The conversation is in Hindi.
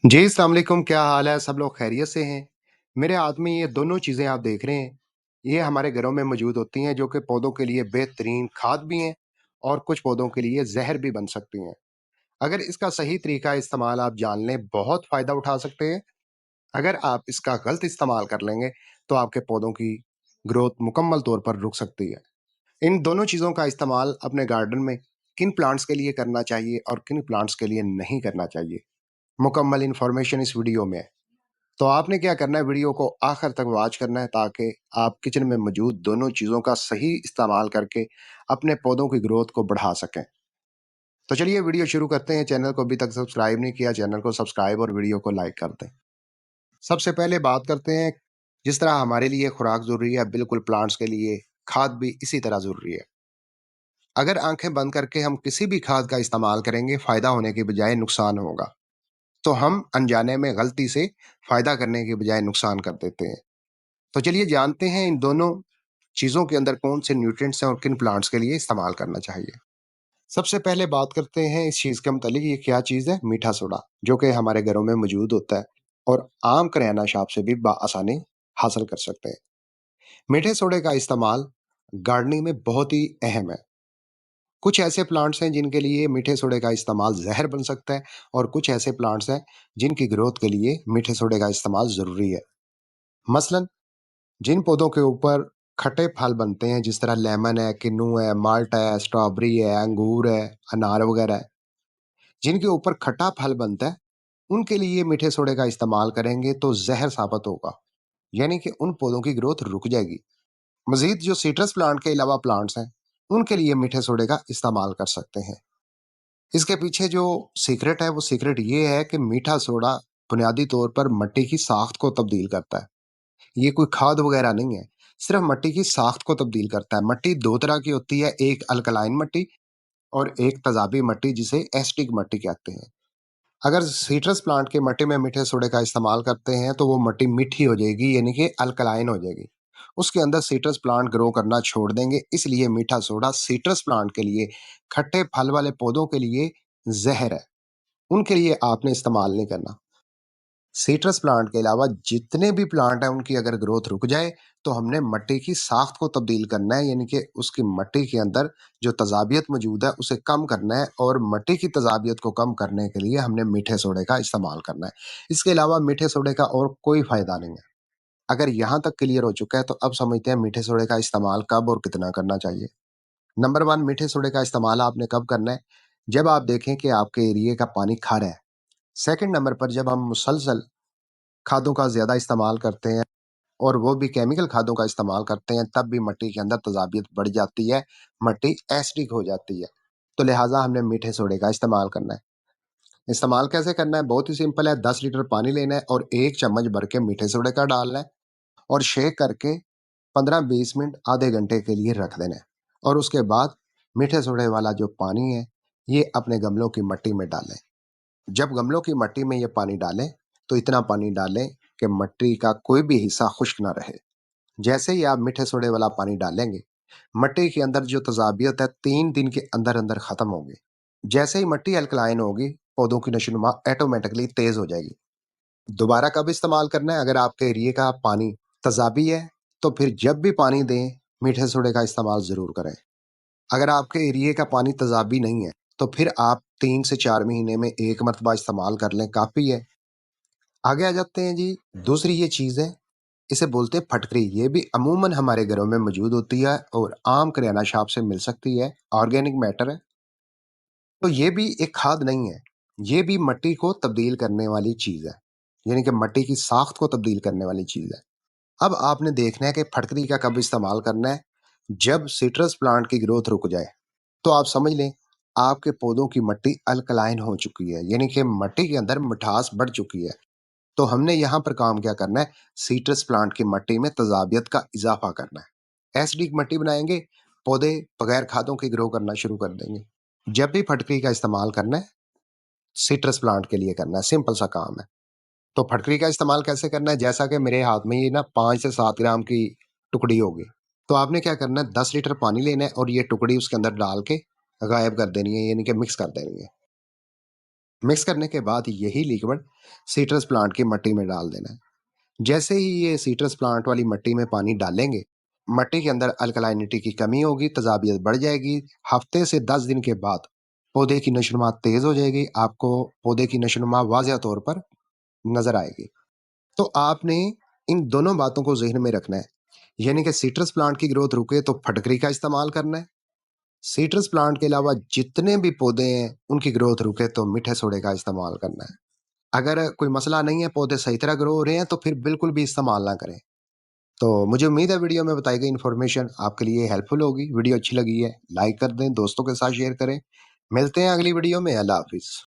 जी, अस्सलाम वालेकुम, क्या हाल है? सब लोग खैरियत से हैं? मेरे हाथ में ये दोनों चीज़ें आप देख रहे हैं, ये हमारे घरों में मौजूद होती हैं, जो कि पौधों के लिए बेहतरीन खाद भी हैं और कुछ पौधों के लिए ज़हर भी बन सकती हैं। अगर इसका सही तरीका इस्तेमाल आप जान लें, बहुत फ़ायदा उठा सकते हैं। अगर आप इसका गलत इस्तेमाल कर लेंगे, तो आपके पौधों की ग्रोथ मुकम्मल तौर पर रुक सकती है। इन दोनों चीज़ों का इस्तेमाल अपने गार्डन में किन प्लांट्स के लिए करना चाहिए और किन प्लांट्स के लिए नहीं करना चाहिए, मुकम्मल इन्फॉर्मेशन इस वीडियो में है। तो आपने क्या करना है, वीडियो को आखिर तक वॉच करना है ताकि आप किचन में मौजूद दोनों चीज़ों का सही इस्तेमाल करके अपने पौधों की ग्रोथ को बढ़ा सकें। तो चलिए वीडियो शुरू करते हैं। चैनल को अभी तक सब्सक्राइब नहीं किया, चैनल को सब्सक्राइब और वीडियो को लाइक कर दें। सबसे पहले बात करते हैं, जिस तरह हमारे लिए खुराक ज़रूरी है, बिल्कुल प्लांट्स के लिए खाद भी इसी तरह ज़रूरी है। अगर आंखें बंद करके हम किसी भी खाद का इस्तेमाल करेंगे, फ़ायदा होने के बजाय नुकसान होगा। तो हम अनजाने में गलती से फ़ायदा करने के बजाय नुकसान कर देते हैं। तो चलिए जानते हैं इन दोनों चीज़ों के अंदर कौन से न्यूट्रिएंट्स हैं और किन प्लांट्स के लिए इस्तेमाल करना चाहिए। सबसे पहले बात करते हैं इस चीज़ के मुतालिक, ये क्या चीज़ है? मीठा सोडा, जो कि हमारे घरों में मौजूद होता है और आम किराना शॉप से भी आसानी हासिल कर सकते हैं। मीठे सोडे का इस्तेमाल गार्डनिंग में बहुत ही अहम है। कुछ ऐसे प्लांट्स हैं जिनके लिए मीठे सोडे का इस्तेमाल जहर बन सकता है और कुछ ऐसे प्लांट्स हैं जिनकी ग्रोथ के लिए मीठे सोडे का इस्तेमाल ज़रूरी है। मसलन जिन पौधों के ऊपर खट्टे फल बनते हैं, जिस तरह लेमन है, किन्नू है, माल्टा है, स्ट्रॉबेरी है, अंगूर है, अनार वगैरह है, जिनके ऊपर खट्टा फल बनता है, उनके लिए मीठे सोडे का इस्तेमाल करेंगे तो जहर साबित होगा, यानी कि उन पौधों की ग्रोथ रुक जाएगी। मजीद जो सिट्रस प्लांट के अलावा प्लांट्स हैं, उनके लिए मीठे सोडे का इस्तेमाल कर सकते हैं। इसके पीछे जो सीक्रेट है, वो सीक्रेट ये है कि मीठा सोडा बुनियादी तौर पर मिट्टी की साख्त को तब्दील करता है। ये कोई खाद वगैरह नहीं है, सिर्फ मिट्टी की साख्त को तब्दील करता है। मिट्टी 2 तरह की होती है, एक अल्कलाइन मिट्टी और एक तेजाबी मिट्टी, जिसे एसिडिक मिट्टी कहते हैं। अगर सिट्रस प्लांट की मिट्टी में मीठे सोडे का इस्तेमाल करते हैं, तो वो मिट्टी मीठी हो जाएगी, यानी कि अल्कलाइन हो जाएगी। उसके अंदर सिट्रस प्लांट ग्रो करना छोड़ देंगे, इसलिए मीठा सोडा सिट्रस प्लांट के लिए, खट्टे फल वाले पौधों के लिए ज़हर है, उनके लिए आपने इस्तेमाल नहीं करना। सिट्रस प्लांट के अलावा जितने भी प्लांट हैं, उनकी अगर ग्रोथ रुक जाए, तो हमने मिट्टी की साख्त को तब्दील करना है, यानी कि उसकी मिट्टी के अंदर जो तेजाबियत मौजूद है उसे कम करना है, और मिट्टी की तेजाबियत को कम करने के लिए हमने मीठे सोडे का इस्तेमाल करना है। इसके अलावा मीठे सोडे का और कोई फायदा नहीं है। अगर यहाँ तक क्लियर हो चुका है, तो अब समझते हैं मीठे सोडे का इस्तेमाल कब और कितना करना चाहिए। नंबर वन, मीठे सोडे का इस्तेमाल आपने कब करना है? जब आप देखें कि आपके एरिए का पानी खारा है। सेकंड नंबर पर, जब हम मुसलसल खादों का ज़्यादा इस्तेमाल करते हैं और वो भी केमिकल खादों का इस्तेमाल करते हैं, तब भी मिट्टी के अंदर तेज़ाबियत बढ़ जाती है, मिट्टी एसिडिक हो जाती है। तो लिहाज़ा हमने मीठे सोडे का इस्तेमाल करना है। इस्तेमाल कैसे करना है? बहुत ही सिंपल है, 10 लीटर पानी लेना है और 1 चम्मच भर के मीठे सोडे का डालना है और शेक करके 15-20 मिनट, आधे घंटे के लिए रख देना है। और उसके बाद मीठे सोडे वाला जो पानी है, ये अपने गमलों की मिट्टी में डालें। जब गमलों की मिट्टी में ये पानी डालें, तो इतना पानी डालें कि मिट्टी का कोई भी हिस्सा खुश्क ना रहे। जैसे ही आप मीठे सोडे वाला पानी डालेंगे, मिट्टी के अंदर जो तेजाबियत है 3 दिन के अंदर अंदर खत्म होगी। जैसे ही मिट्टी अल्कलाइन होगी, पौधों की नशोनुमा ऑटोमेटिकली तेज हो जाएगी। दोबारा कब इस्तेमाल करना है? अगर आपके एरिए का पानी तेजाबी है, तो फिर जब भी पानी दें, मीठे सोडे का इस्तेमाल जरूर करें। अगर आपके एरिए का पानी तेजाबी नहीं है, तो फिर आप 3 से 4 महीने में एक मरतबा इस्तेमाल कर लें, काफ़ी है। आगे आ जाते हैं जी। दूसरी ये चीज़ है, इसे बोलते हैं फटकरी। ये भी अमूमन हमारे घरों में मौजूद होती है और आम किराना शॉप से मिल सकती है, ऑर्गेनिक मैटर है। तो ये भी एक खाद नहीं है, ये भी मिट्टी को तब्दील करने वाली चीज़ है, यानी कि मिट्टी की साख्त को तब्दील करने वाली चीज़ है। अब आपने देखना है कि फटकरी का कब इस्तेमाल करना है? जब सिट्रस प्लांट की ग्रोथ रुक जाए। तो आप समझ लें, आपके पौधों की मिट्टी अल्कलाइन हो चुकी है, यानी कि मिट्टी के अंदर मिठास बढ़ चुकी है। तो हमने यहाँ पर काम क्या करना है? सिट्रस प्लांट की मिट्टी में तेजाबियत का इजाफा करना है। एसिडिक मिट्टी बनाएंगे, पौधे बगैर खादों के ग्रो करना शुरू कर देंगे। जब भी फटकरी का इस्तेमाल करना है, सिट्रस प्लांट के लिए करना है, सिंपल सा काम है। तो फटकरी का इस्तेमाल कैसे करना है? जैसा कि मेरे हाथ में ये ना 5 से 7 ग्राम की टुकड़ी होगी। तो आपने क्या करना है, 10 लीटर पानी लेना है और ये टुकड़ी उसके अंदर डाल के गायब कर देनी है, यानी कि मिक्स कर देनी है। मिक्स करने के बाद यही लिक्विड सिट्रस प्लांट की मिट्टी में डाल देना है। जैसे ही ये सिट्रस प्लांट वाली मिट्टी में पानी डालेंगे, मिट्टी के अंदर अल्कलाइनिटी की कमी होगी, तेजाबियत बढ़ जाएगी। हफ्ते से 10 दिन के बाद पौधे की नशोनुमा तेज हो जाएगी, आपको पौधे की नशोनुमा वाज़िया तौर पर नज़र आएगी। तो आपने इन दोनों बातों को ज़हन में रखना है, यानी कि सिट्रस प्लांट की ग्रोथ रुके तो फटकरी का इस्तेमाल करना है। सिट्रस प्लांट के अलावा जितने भी पौधे हैं, उनकी ग्रोथ रुके तो मीठे सोडे का इस्तेमाल करना है। अगर कोई मसला नहीं है, पौधे सही तरह ग्रो हो रहे हैं, तो फिर बिल्कुल भी इस्तेमाल ना करें। तो मुझे उम्मीद है वीडियो में बताई गई इन्फॉर्मेशन आपके लिए हेल्पफुल होगी। वीडियो अच्छी लगी है, लाइक कर दें, दोस्तों के साथ शेयर करें। मिलते हैं अगली वीडियो में। अल्लाह हाफ़िज़।